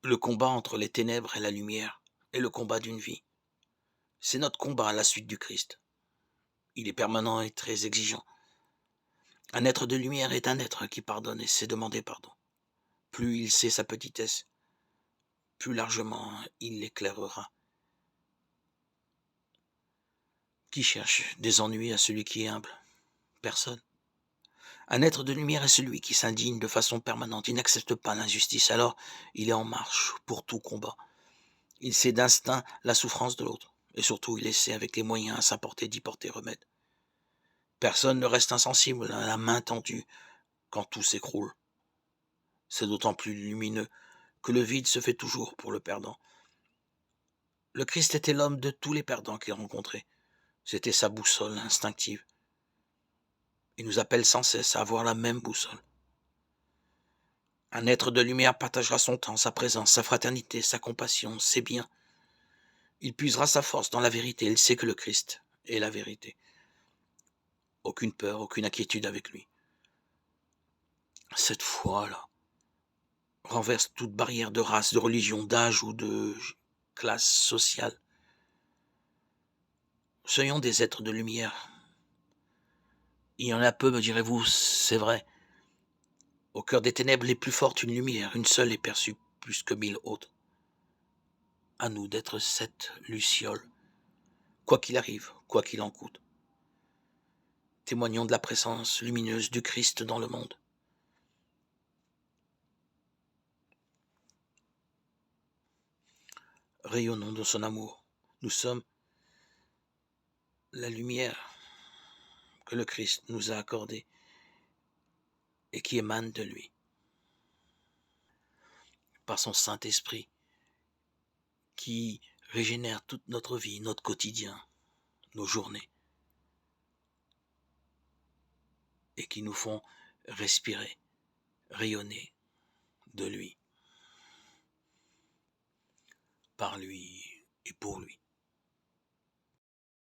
Le combat entre les ténèbres et la lumière est le combat d'une vie. C'est notre combat à la suite du Christ. Il est permanent et très exigeant. Un être de lumière est un être qui pardonne et sait demander pardon. Plus il sait sa petitesse, plus largement il l'éclairera. Qui cherche des ennuis à celui qui est humble? Personne. Un être de lumière est celui qui s'indigne de façon permanente. Il n'accepte pas l'injustice, alors il est en marche pour tout combat. Il sait d'instinct la souffrance de l'autre, et surtout il essaie avec les moyens à sa portée d'y porter remède. Personne ne reste insensible à la main tendue quand tout s'écroule. C'est d'autant plus lumineux que le vide se fait toujours pour le perdant. Le Christ était l'homme de tous les perdants qu'il rencontrait. C'était sa boussole instinctive. Il nous appelle sans cesse à avoir la même boussole. Un être de lumière partagera son temps, sa présence, sa fraternité, sa compassion, ses biens. Il puisera sa force dans la vérité. Il sait que le Christ est la vérité. Aucune peur, aucune inquiétude avec lui. Cette foi-là renverse toute barrière de race, de religion, d'âge ou de classe sociale. Soyons des êtres de lumière. Il y en a peu, me direz-vous, c'est vrai. Au cœur des ténèbres les plus fortes, une lumière, une seule est perçue plus que 1000 autres. À nous d'être cette luciole, quoi qu'il arrive, quoi qu'il en coûte. Témoignons de la présence lumineuse du Christ dans le monde. Rayonnons de son amour. Nous sommes la lumière que le Christ nous a accordée et qui émane de lui, par son Saint-Esprit, qui régénère toute notre vie, notre quotidien, nos journées, et qui nous font respirer, rayonner de lui, par lui et pour lui.